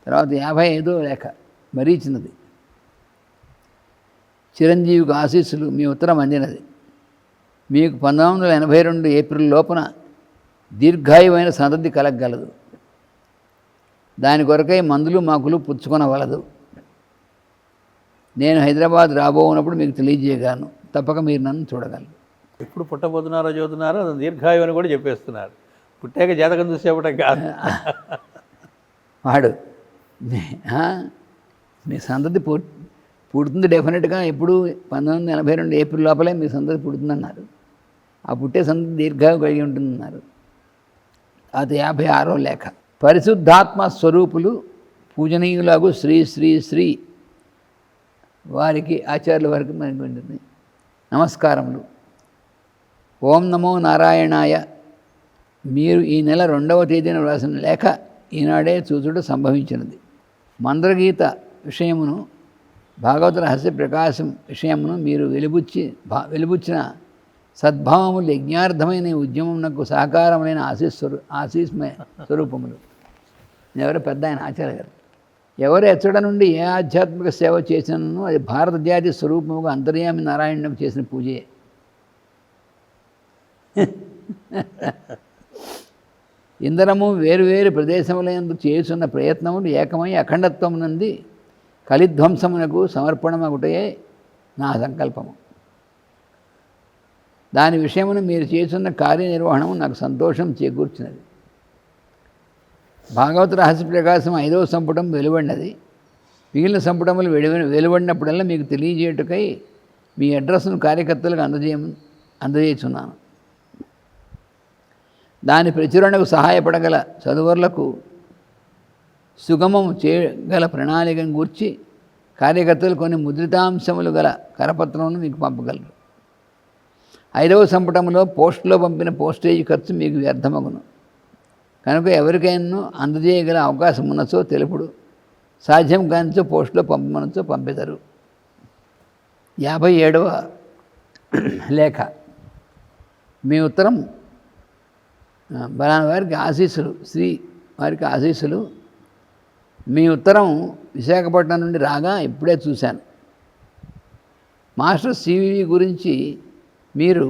తర్వాత 55వ లేఖ మరీ చిన్నది. చిరంజీవికి ఆశీస్సులు, మీ ఉత్తరం అందినది. మీకు 1982 ఏప్రిల్ లోపున దీర్ఘాయువైన సంతతి కలగగలదు. దాని కొరకై మందులు మాకులు పుచ్చుకొనవలదు. నేను హైదరాబాద్ రాబోనప్పుడు మీకు తెలియజేయగాను. తప్పక మీరు నన్ను చూడగలరు. ఎప్పుడు పుట్టబోతున్నారో చదువుతున్నారో అది దీర్ఘాయువు అని కూడా చెప్పేస్తున్నారు. పుట్టాక జాతకం చూసేపటం కాదు. వాడు మీ సంతతి పుడుతుంది డెఫినెట్గా. ఎప్పుడు 1982 ఏప్రిల్ లోపలే మీ సంతతి పుడుతుందన్నారు. ఆ పుట్టే సంతతి దీర్ఘాయు కలిగి ఉంటుందన్నారు. అది 56వ లేఖ. పరిశుద్ధాత్మ స్వరూపులు పూజనీయులకు శ్రీ శ్రీ శ్రీ వారికి, ఆచార్యుల వారికి మనకి నమస్కారములు. ఓం నమో నారాయణాయ. మీరు ఈ నెల 2వ తేదీన వ్రాసిన లేఖ ఈనాడే చూచుట సంభవించినది. మంత్రగీత విషయమును, భాగవత రహస్య ప్రకాశం విషయమును మీరు వెలుబుచ్చిన సద్భావములు యజ్ఞార్థమైన ఉద్యమమునకు సహకారమైన ఆశీస్మయ స్వరూపములు. ఎవరు పెద్ద ఆయన ఆచార్య గారు. ఎవరు ఎచ్చడ నుండి ఏ ఆధ్యాత్మిక సేవ చేసినను అది భారత జాతి స్వరూపముగా అంతర్యామి నారాయణునికి చేసిన పూజే. ఇందరము వేరువేరు ప్రదేశములందు చేస్తున్న ప్రయత్నములు ఏకమై అఖండత్వం నుండి కలిధ్వంసమునకు సమర్పణమగుటే నా సంకల్పము. దాని విషయమును మీరు చేస్తున్న కార్యనిర్వహణము నాకు సంతోషం చేకూర్చినది. భాగవత రహస్య ప్రకాశం 5వ సంపుటం వెలువడినది. మిగిలిన సంపుటములు వెలువడినప్పుడల్లా మీకు తెలియజేయుటకై మీ అడ్రస్ను కార్యకర్తలకు అందజేస్తున్నాను. దాని ప్రచురణకు సహాయపడగల చదువర్లకు సుగమము చేయగల ప్రణాళికను గూర్చి కార్యకర్తలు కొన్ని ముద్రితాంశములు గల కరపత్రమును మీకు పంపగలరు. 5వ సంపుటంలో పోస్టులో పంపిన పోస్టేజ్ ఖర్చు మీకు వ్యర్థమగును. కనుక ఎవరికైనా అందజేయగల అవకాశం ఉన్నచో తెలుపుడు. సాధ్యం కానిచో పోస్టులో పంపమనచో పంపెదరు. 57వ లేఖ. మీ ఉత్తరం బలానా వారికి ఆశీస్సులు, శ్రీ వారికి ఆశీస్సులు. మీ ఉత్తరం విశాఖపట్నం నుండి రాగా ఇప్పుడే చూశాను. మాస్టర్ సివివి గురించి మీరు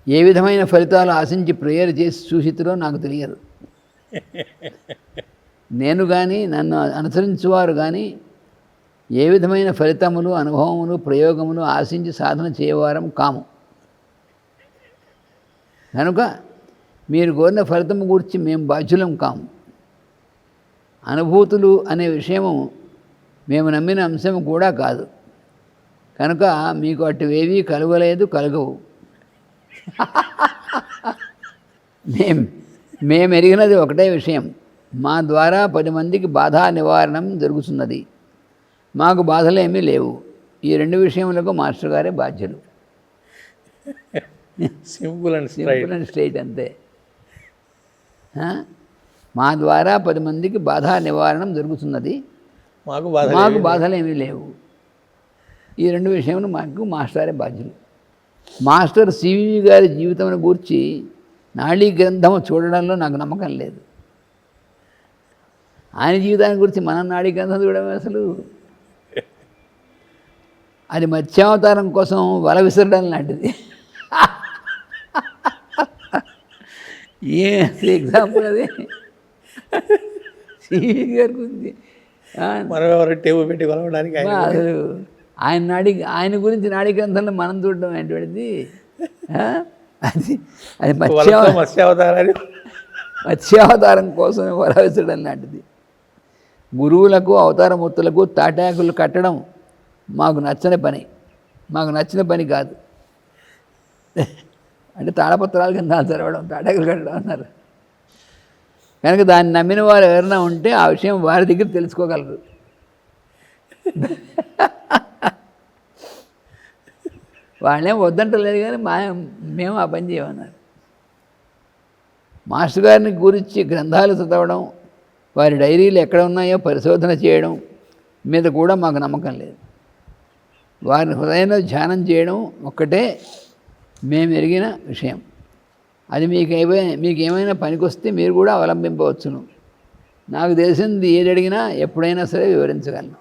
ఏ విధమైన ఫలితాలు ఆశించి ప్రేయర్ చేసి చూసిరో నాకు తెలియదు. నేను కానీ నన్ను అనుసరించువారు కానీ ఏ విధమైన ఫలితములు, అనుభవములు, ప్రయోగములు ఆశించి సాధన చేయవారం కాము. కనుక మీరు కోరిన ఫలితము గురించి మేము బాధ్యులం కాము. అనుభూతులు అనే విషయము మేము నమ్మిన అంశము కూడా కాదు. కనుక మీకు అటువేవీ కలగలేదు, కలగవు. మేము ఎరిగినది ఒకటే విషయం. మా ద్వారా 10 మందికి బాధా నివారణం జరుగుతున్నది. మాకు బాధలేమీ లేవు. ఈ 2 విషయములకు మాస్టర్ గారే బాధ్యులు. సింపుల్ అండ్ స్ట్రైట్ అంతే. మా ద్వారా 10 మందికి బాధా నివారణం జరుగుతున్నది. మాకు బాధలేమీ లేవు. ఈ 2 విషయములు మాకు మాస్టరే బాధ్యులు. మాస్టర్ సివి గారి జీవితమును గూర్చి నాడీ గ్రంథము చూడడంలో నాకు నమ్మకం లేదు. ఆయన జీవితాన్ని గురించి మనం నాడీ గ్రంథం చూడడం అసలు అది మత్స్యావతారం కోసం వల విసరడం లాంటిది. ఏ ఎగ్జాంపుల్ అది సివి గారి గురించి టేబుల్ పెట్టి కొలవడానికి అసలు ఆయన గురించి నాడీ గ్రంథంలో మనం చూడడం ఏంటిది? అది మత్స్యావతారం కోసం వరవించడం లాంటిది. గురువులకు, అవతారమూర్తులకు తాటాకులు కట్టడం మాకు నచ్చిన పని కాదు. అంటే తాళపత్రాల కింద చదవడం, తాటకులు కట్టడం అన్నారు. కనుక దాన్ని నమ్మిన వారు ఎవరైనా ఉంటే ఆ విషయం వారి దగ్గర తెలుసుకోగలరు. వాళ్ళేం వద్దంటలేదు, కానీ మేము ఆ పని చేయమన్నారు. మాస్టర్ గారిని గురించి గ్రంథాలు చదవడం, వారి డైరీలు ఎక్కడ ఉన్నాయో పరిశోధన చేయడం మీద కూడా మాకు నమ్మకం లేదు. వారిని హృదయంలో ధ్యానం చేయడం ఒక్కటే మేము ఎరిగిన విషయం. అది మీకేమైనా పనికొస్తే మీరు కూడా అవలంబింపవచ్చును. నాకు తెలిసింది ఏది అడిగినా ఎప్పుడైనా సరే వివరించగలను.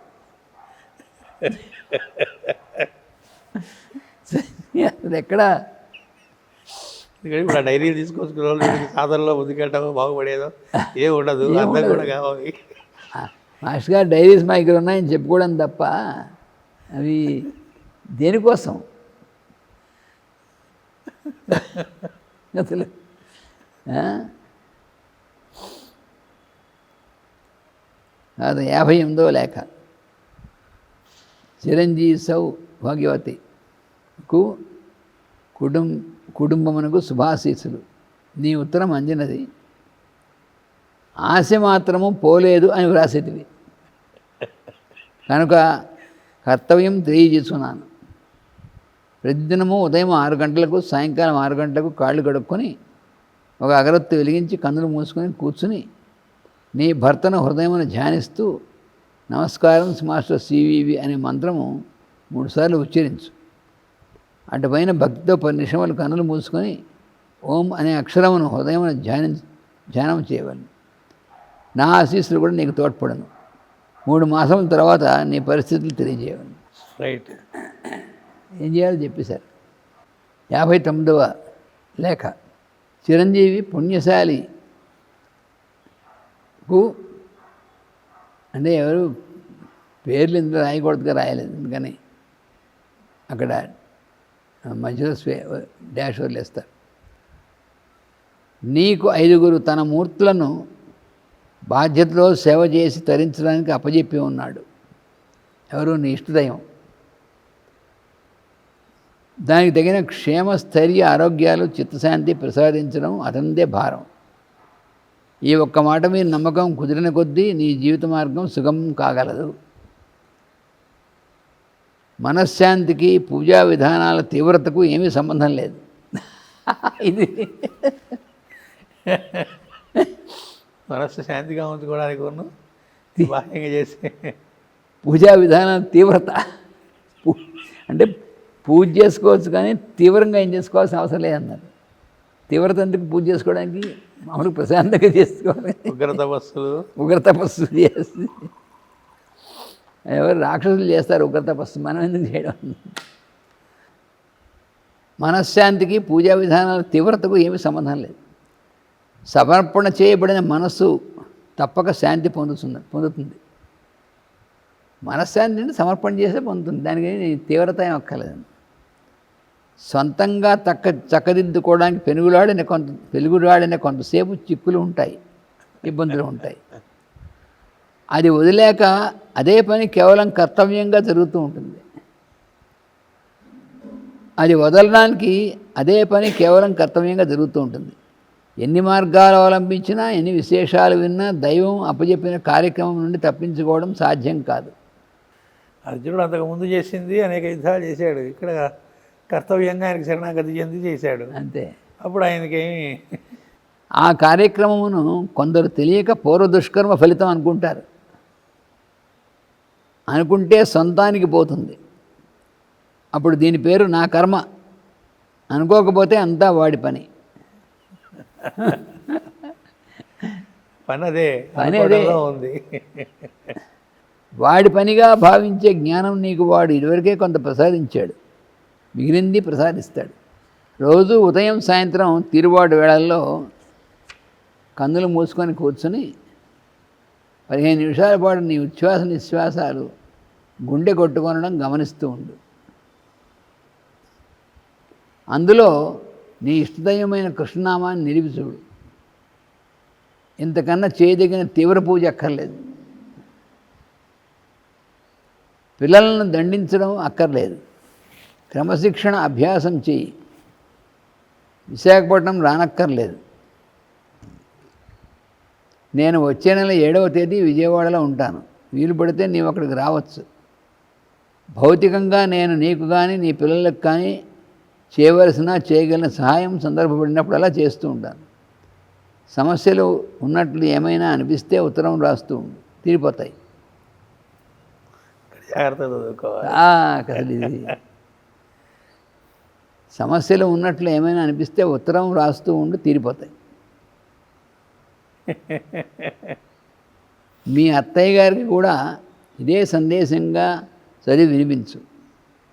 అది ఎక్కడ ఇప్పుడు ఆ డైరీలు తీసుకొచ్చుకున్న వాళ్ళు సాధనలో ముందుకెళ్ళటం బాగుపడేదో ఏం ఉండదు, అర్థం కూడా కావాలి. మాస్టర్ గారు డైరీస్ మా దగ్గర ఉన్నాయని చెప్పుకోవడం తప్ప అవి దేనికోసం అసలు. అది 58వ లేఖ. చిరంజీవి సౌ భాగ్యవతికు కుటుంబమునకు శుభాశీస్సులు. నీ ఉత్తరం అందినది, ఆశ మాత్రము పోలేదు అని వ్రాసేటివి కనుక కర్తవ్యం తెలియజేస్తున్నాను. ప్రతిదినము ఉదయం 6 గంటలకు సాయంకాలం 6 గంటలకు కాళ్ళు కడుక్కొని ఒక అగరత్తు వెలిగించి కన్నులు మూసుకొని కూర్చుని నీ భర్తను హృదయమును ధ్యానిస్తూ నమస్కారం మాస్టర్ సివివి అనే మంత్రము 3 సార్లు ఉచ్చరించు. అటుపైన భక్తితో 10 నిమిషములు కన్నులు మూసుకొని ఓం అనే అక్షరమును హృదయమును ధ్యానం చేయవలను. నా ఆశీస్సులు కూడా నీకు తోడ్పడను. 3 మాసముల తర్వాత నీ పరిస్థితులు తెలియజేయవలను. రైట్. ఏం చేయాలో చెప్పేశారు. 59వ లేఖ. చిరంజీవి పుణ్యశాలికు అంటే ఎవరు పేర్లు ఇందులో రాయకూడదుగా రాయలేదు, ఎందుకని అక్కడ మధ్యలో డాష్ వదిలేస్తారు. నీకు 5 తన మూర్తులను బాధ్యతలో సేవ చేసి తరించడానికి అప్పజెప్పి ఉన్నాడు. ఎవరు? నీ ఇష్టదైవం. దానికి తగిన క్షేమ స్థైర్య ఆరోగ్యాలు చిత్తశాంతి ప్రసాదించడం అతందే భారం. ఈ ఒక్క మాట మీద నమ్మకం కుదిరిన కొద్దీ నీ జీవిత మార్గం సుగమం కాగలదు. మనశ్శాంతికి పూజా విధానాల తీవ్రతకు ఏమీ సంబంధం లేదు. ఇది మనస్సు శాంతిగా ఉంచుకోవడానికి బాహ్యంగా చేసే పూజా విధానాల తీవ్రత అంటే పూజ చేసుకోవచ్చు, కానీ తీవ్రంగా ఏం చేసుకోవాల్సిన అవసరం లేదన్నారు. తీవ్రత ఎందుకు? పూజ చేసుకోవడానికి మామూలుగా ప్రశాంతంగా చేసుకోవాలి. ఉగ్ర తపస్సు చేసి ఎవరు రాక్షసులు చేస్తారు ఉగ్ర తపస్సు, మనం ఎందుకు చేయడం? మనశ్శాంతికి పూజా విధానాల తీవ్రతకు ఏమీ సంబంధం లేదు. సమర్పణ చేయబడిన మనస్సు తప్పక శాంతి పొందుతుంది. మనశ్శాంతిని సమర్పణ చేసే పొందుతుంది, దానికి తీవ్రత ఏం అక్కర్లేదండి. సొంతంగా చక్కదిద్దుకోవడానికి పెనుగులాడిన కొంతసేపు చిక్కులు ఉంటాయి, ఇబ్బందులు ఉంటాయి. అది వదిలేక అదే పని కేవలం కర్తవ్యంగా జరుగుతూ ఉంటుంది. అది వదలడానికి అదే పని కేవలం కర్తవ్యంగా జరుగుతూ ఉంటుంది. ఎన్ని మార్గాలు అవలంబించినా, ఎన్ని విశేషాలు విన్నా దైవం అప్పచెప్పిన కార్యక్రమం నుండి తప్పించుకోవడం సాధ్యం కాదు. అర్జునుడు అంతకుముందు చేసింది అనేక యుద్ధాలు చేశాడు, ఇక్కడ కర్తవ్యంగా ఆయనకి శరణాగతి చెంది చేశాడు, అంతే. అప్పుడు ఆయనకేమి ఆ కార్యక్రమమును కొందరు తెలియక పూర్వ దుష్కర్మ ఫలితం అనుకుంటారు. అనుకుంటే సొంతానికి పోతుంది. అప్పుడు దీని పేరు నా కర్మ. అనుకోకపోతే అంతా వాడి పని. పని అదే ఉంది. వాడి పనిగా భావించే జ్ఞానం నీకు వాడు ఇదివరకే కొంత ప్రసాదించాడు, మిగిలింది ప్రసాదిస్తాడు. రోజు ఉదయం సాయంత్రం తిరువాడు వేళల్లో కన్నులు మూసుకొని కూర్చొని 15 నిమిషాల పాటు నీ ఉచ్ఛ్వాస నిశ్వాసాలు గుండె కొట్టుకొనడం గమనిస్తూ ఉండు. అందులో నీ ఇష్టదైవమైన కృష్ణనామాన్ని నిలిపి చూడు. ఇంతకన్నా చేయదగిన తీవ్ర పూజ అక్కర్లేదు. పిల్లలను దండించడం అక్కర్లేదు. క్రమశిక్షణ అభ్యాసం చెయ్యి. విశాఖపట్నం రానక్కర్లేదు. నేను వచ్చే నెల 7వ తేదీ విజయవాడలో ఉంటాను. వీలు పడితే నీవు అక్కడికి రావచ్చు. భౌతికంగా నేను నీకు కానీ నీ పిల్లలకు కానీ చేయగలిగిన సహాయం సందర్భపడినప్పుడు అలా చేస్తూ ఉంటాను. సమస్యలు ఉన్నట్లు ఏమైనా అనిపిస్తే ఉత్తరం రాస్తూ ఉండు, తీరిపోతాయి. జాగ్రత్త చదువుకోవాలి. అసలు ఇది సమస్యలు ఉన్నట్లు ఏమైనా అనిపిస్తే ఉత్తరం రాస్తూ ఉండి తీరిపోతాయి. మీ అత్తయ్య గారికి కూడా ఇదే సందేశంగా చదివి వినిపించు.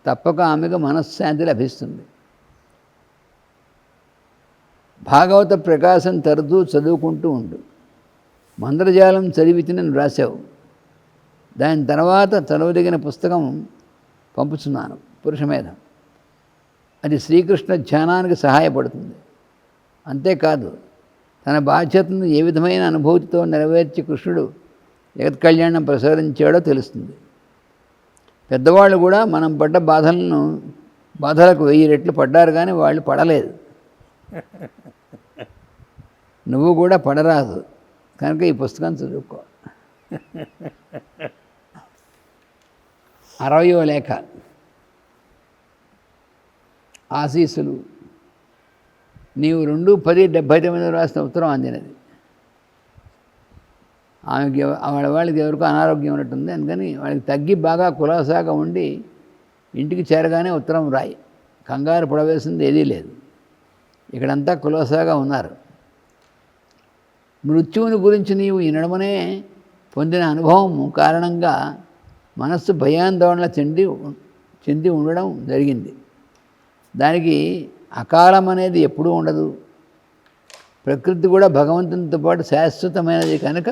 తప్పక ఆమెకు మనశ్శాంతి లభిస్తుంది. భాగవత ప్రకాశం తరచూ చదువుకుంటూ ఉండు. మంత్రజాలం చదివితినని రాశావు. దాని తర్వాత చదవదగిన పుస్తకం పంపుతున్నాను, పురుషమేధం. అది శ్రీకృష్ణ ధ్యానానికి సహాయపడుతుంది. అంతేకాదు, తన బాధ్యతను ఏ విధమైన అనుభూతితో నెరవేర్చి కృష్ణుడు జగత్ కళ్యాణం ప్రసాదించాడో తెలుస్తుంది. పెద్దవాళ్ళు కూడా మనం పడ్డ బాధలకు 1000 రెట్లు పడ్డారు, కానీ వాళ్ళు పడలేదు. నువ్వు కూడా పడరాదు కనుక ఈ పుస్తకం చదువుకో. 60వ లేఖ. ఆశీస్సులు. నీవు 2/10/79 రాసిన ఉత్తరం అందినది. ఆమెకి వాళ్ళకి ఎవరికో అనారోగ్యం ఉన్నట్టుంది, అందుకని వాళ్ళకి తగ్గి బాగా కులాసాగా ఉండి ఇంటికి చేరగానే ఉత్తరం రాయి. కంగారు పడవలసింది ఏదీ లేదు. ఇక్కడంతా కులాసాగా ఉన్నారు. మృత్యువుని గురించి నీవు ఈ నడుమనే పొందిన అనుభవం కారణంగా మనస్సు భయాందోళన చెంది ఉండడం జరిగింది. దానికి అకాలం అనేది ఎప్పుడూ ఉండదు. ప్రకృతి కూడా భగవంతునితో పాటు శాశ్వతమైనది కనుక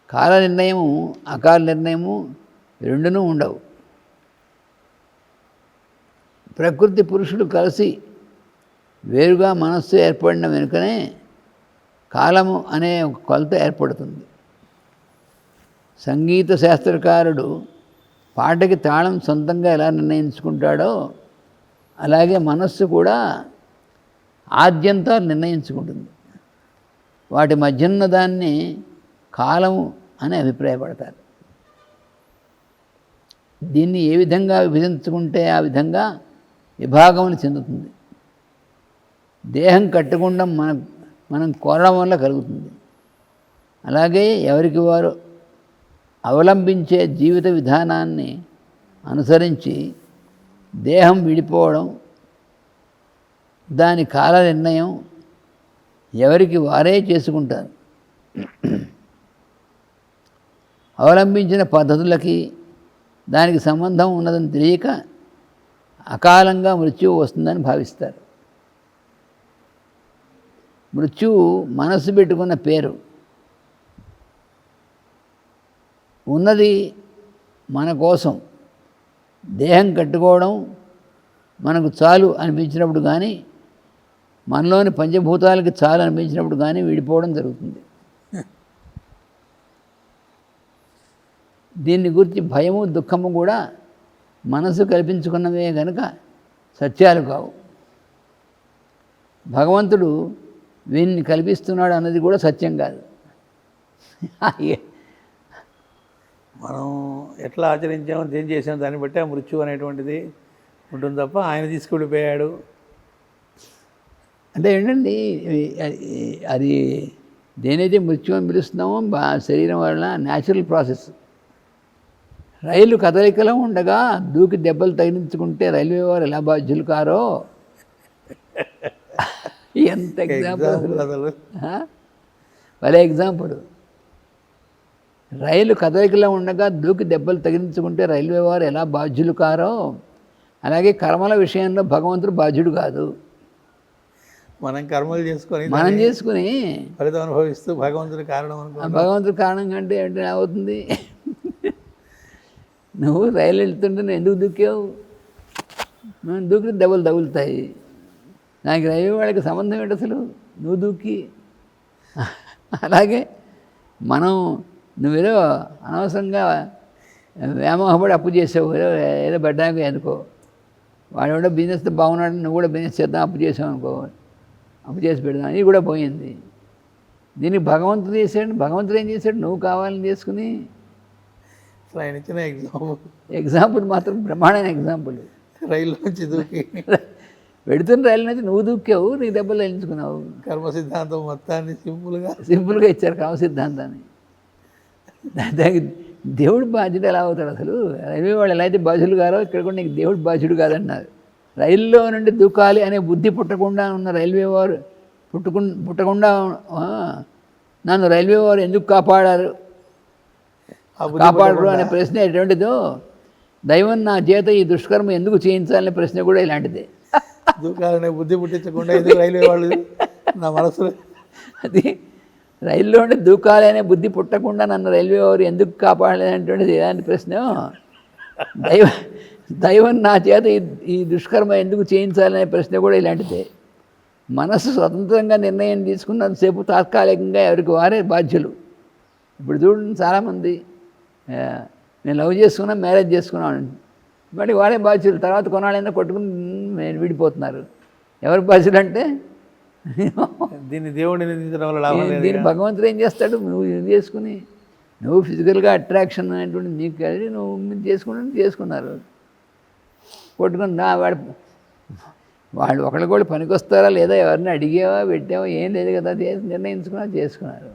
కాల నిర్ణయము అకాల నిర్ణయము రెండునూ ఉండవు. ప్రకృతి పురుషుడు కలిసి వేరుగా మనస్సు ఏర్పడిన వెనుకనే కాలము అనే ఒక కొలత ఏర్పడుతుంది. సంగీత శాస్త్రకారుడు పాటకి తాళం సొంతంగా ఎలా నిర్ణయించుకుంటాడో అలాగే మనస్సు కూడా ఆద్యంతాలు నిర్ణయించుకుంటుంది. వాటి మధ్యన్న దాన్ని కాలము అని అభిప్రాయపడతారు. దీన్ని ఏ విధంగా విభజించుకుంటే ఆ విధంగా విభాగములు చెందుతుంది. దేహం కట్టుకుండం మనం కోరడం వల్ల కలుగుతుంది. అలాగే ఎవరికి వారు అవలంబించే జీవిత విధానాన్ని అనుసరించి దేహం విడిపోవడం, దాని కాల నిర్ణయం ఎవరికి వారే చేసుకుంటారు. అవలంబించిన పద్ధతులకి దానికి సంబంధం ఉన్నదని తెలియక అకాలంగా మృత్యువు వస్తుందని భావిస్తారు. మృత్యువు మనసు పెట్టుకున్న పేరు. ఉన్నది మన కోసం. దేహం కట్టుకోవడం మనకు చాలు అనిపించినప్పుడు కానీ, మనలోని పంచభూతాలకి చాలు అనిపించినప్పుడు కానీ విడిపోవడం జరుగుతుంది. దీన్ని గురించి భయము దుఃఖము కూడా మనసు కల్పించుకున్నవే కనుక సత్యాలు కావు. భగవంతుడు వీన్ని కల్పిస్తున్నాడు అన్నది కూడా సత్యం కాదు. మనం ఎట్లా ఆచరించామో ఏం చేసామో దాన్ని బట్టి ఆ మృత్యు అనేటువంటిది ఉంటుంది తప్ప ఆయన తీసుకెళ్ళిపోయాడు అంటే ఏంటండి, అది దేనైతే మృత్యు అని పిలుస్తున్నామో శరీరం వలన న్యాచురల్ ప్రాసెస్. రైలు కదలికలో ఉండగా దూకి దెబ్బలు తగిలించుకుంటే రైల్వే వారు ఎలా బాధ్యులు కారో ఎంత ఎగ్జాంపుల్, భలే ఎగ్జాంపుల్. రైలు కదలికలో ఉండగా దూకి దెబ్బలు తగిలించుకుంటే రైల్వే వారు ఎలా బాధ్యులు కారో అలాగే కర్మల విషయంలో భగవంతుడు బాధ్యుడు కాదు. మనం కర్మలు చేసుకొని ఫలితం అనుభవిస్తూ భగవంతుడి కారణం భగవంతుడి కారణం కంటే ఏంటంటే అవుతుంది. నువ్వు రైలు వెళ్తుంటే నువ్వు ఎందుకు దూకావు? మనం దూకితే దెబ్బలు తగులుతాయి. నాకు రైల్వే వాళ్ళకి సంబంధం ఏంటి అసలు? నువ్వు దూకి. అలాగే మనం నువ్వేదో అనవసరంగా వ్యామోహపడి అప్పు చేసావు, ఏదో పడ్డానికి ఎందుకో. వాడు బిజినెస్ బాగున్నాడు, నువ్వు కూడా బిజినెస్ చేద్దాం అప్పు చేసావు అనుకో, అప్పు చేసి పెడదాం, ఇది కూడా పోయింది. దీనికి భగవంతుడు చేశాడు. భగవంతుడు ఏం చేశాడు? నువ్వు కావాలని చేసుకుని. అసలు ఆయన ఇచ్చిన ఎగ్జాంపుల్ మాత్రం బ్రహ్మాండమైన ఎగ్జాంపుల్. రైలు నుంచి దూకి పెడుతున్న రైలు నుంచి నువ్వు దూకావు, నీ దెబ్బలు ఎంచుకున్నావు. కర్మ సిద్ధాంతం మొత్తాన్ని సింపుల్గా ఇచ్చారు కర్మ సిద్ధాంతాన్ని. దానికి దేవుడు బాధ్యుడు ఎలా అవుతాడు? అసలు రైల్వే వాళ్ళు ఎలా అయితే బాధ్యులు కారో ఇక్కడ కూడా నీకు దేవుడు బాధ్యుడు కాదన్నారు. రైల్లో నుండి దూకాలి అనే బుద్ధి పుట్టకుండా ఉన్న రైల్వే వారు పుట్టకుండా నన్ను రైల్వే వారు ఎందుకు కాపాడరు అనే ప్రశ్న ఎటువంటిదో, దైవం నా చేత ఈ దుష్కర్మ ఎందుకు చేయించాలనే ప్రశ్న కూడా ఇలాంటిదే. దూకాలనే బుద్ధి పుట్టించకుండా ఎందుకు రైల్వే వాళ్ళు నా మనసులో అది రైల్లో ఉండి దూకాలి అనే బుద్ధి పుట్టకుండా నన్ను రైల్వే వారు ఎందుకు కాపాడలేనటువంటిది ఇలాంటి ప్రశ్న. దైవం నా చేత ఈ దుష్కర్మ ఎందుకు చేయించాలనే ప్రశ్న కూడా ఇలాంటిదే. మనసు స్వతంత్రంగా నిర్ణయం తీసుకున్నంతసేపు తాత్కాలికంగా ఎవరికి వారే బాధ్యులు. ఇప్పుడు చూడండి, చాలామంది నేను లవ్ చేసుకున్నా, మ్యారేజ్ చేసుకున్నాను, మరి వారే బాధ్యులు. తర్వాత కొనాలైనా కొట్టుకుని విడిపోతున్నారు. ఎవరి బాధ్యులు అంటే దీన్ని దేవుడిని నిందించడం వల్ల లాభం లేదు. దీన్ని భగవంతుడు ఏం చేస్తాడు? నువ్వు ఇది చేసుకుని నువ్వు ఫిజికల్గా అట్రాక్షన్ అనేటువంటి నీకు కలిగి నువ్వు చేసుకున్నారు. కొట్టుకుని వాళ్ళు ఒకళ్ళు పనికొస్తారా లేదా, ఎవరిని అడిగావా, పెట్టావా, ఏం లేదు కదా, చేసుకున్నారు.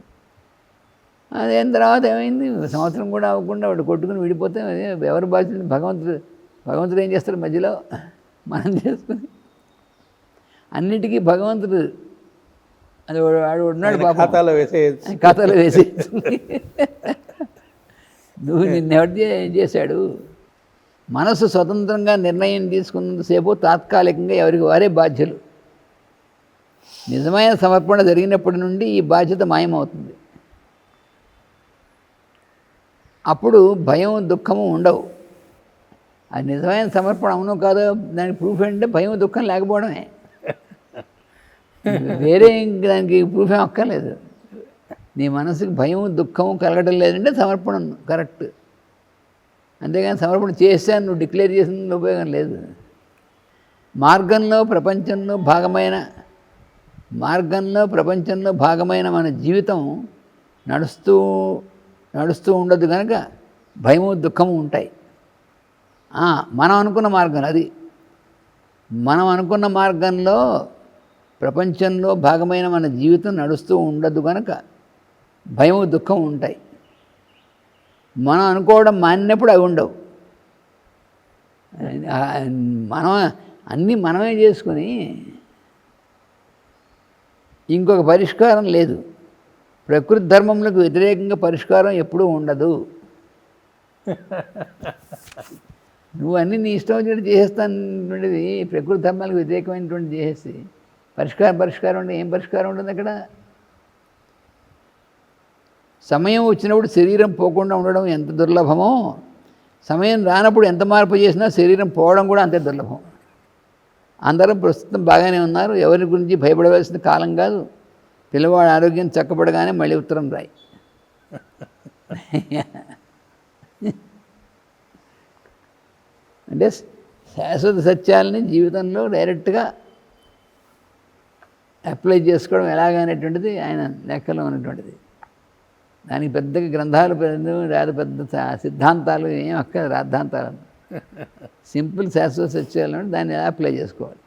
అదేం తర్వాత ఏమైంది? సంవత్సరం కూడా అవ్వకుండా వాడు కొట్టుకుని విడిపోతే ఎవరు బాధ్యులు? భగవంతుడు ఏం చేస్తాడు మధ్యలో? మనం చేసుకుని అన్నిటికీ భగవంతుడు అది వాడు ఉన్నాడు పాపం, ఖాతాలో వేసే నువ్వు నిన్నెవరు చేశాడు? మనసు స్వతంత్రంగా నిర్ణయం తీసుకున్నంతసేపు తాత్కాలికంగా ఎవరికి వారే బాధ్యులు. నిజమైన సమర్పణ జరిగినప్పటి నుండి ఈ బాధ్యత మాయమవుతుంది. అప్పుడు భయం, దుఃఖము ఉండవు. అది నిజమైన సమర్పణ అవునో కాదో దానికి ప్రూఫ్ ఏంటంటే భయం, దుఃఖం లేకపోవడమే. వేరే దానికి ప్రూఫ్ ఏం అక్కర్లేదు. నీ మనసుకి భయం, దుఃఖము కలగడం లేదంటే సమర్పణ కరెక్ట్. అంతేగాని సమర్పణ చేశాను నువ్వు డిక్లేర్ చేసిన ఉపయోగం లేదు. మార్గంలో ప్రపంచంలో భాగమైన మన జీవితం నడుస్తూ ఉండదు కనుక భయము, దుఃఖము ఉంటాయి. మనం అనుకున్న మార్గం అది. మనం అనుకున్న మార్గంలో ప్రపంచంలో భాగమైన మన జీవితం నడుస్తూ ఉండదు కనుక భయము, దుఃఖం ఉంటాయి. మనం అనుకోవడం మానినప్పుడు అవి ఉండవు. మనం అన్నీ మనమే చేసుకుని ఇంకొక పరిష్కారం లేదు. ప్రకృతి ధర్మములకు వ్యతిరేకంగా పరిష్కారం ఎప్పుడూ ఉండదు. నువ్వు అన్నీ నీ ఇష్టం వచ్చినట్టు చేసేస్తానటువంటిది ప్రకృతి ధర్మాలకు వ్యతిరేకమైనటువంటి చేసేసి పరిష్కారం అంటే ఏం పరిష్కారం ఉంటుంది అక్కడ? సమయం వచ్చినప్పుడు శరీరం పోకుండా ఉండడం ఎంత దుర్లభమో, సమయం రానప్పుడు ఎంత మార్పు చేసినా శరీరం పోవడం కూడా అంతే దుర్లభం. అందరం ప్రస్తుతం బాగానే ఉన్నారు, ఎవరి గురించి భయపడవలసిన కాలం కాదు. పిల్లవాడి ఆరోగ్యం చక్కబడగానే మళ్ళీ ఉత్తరం రాయి. అంటే శాశ్వత సత్యాలని జీవితంలో డైరెక్ట్గా అప్లై చేసుకోవడం ఎలాగనేటువంటిది ఆయన లెక్కలో ఉన్నటువంటిది. దానికి పెద్దగా గ్రంథాలు పెద్ద సిద్ధాంతాలు ఏం అక్క రాద్ధాంతాలు. సింపుల్ శాశ్వత సత్యాలను దాన్ని ఎలా అప్లై చేసుకోవాలి.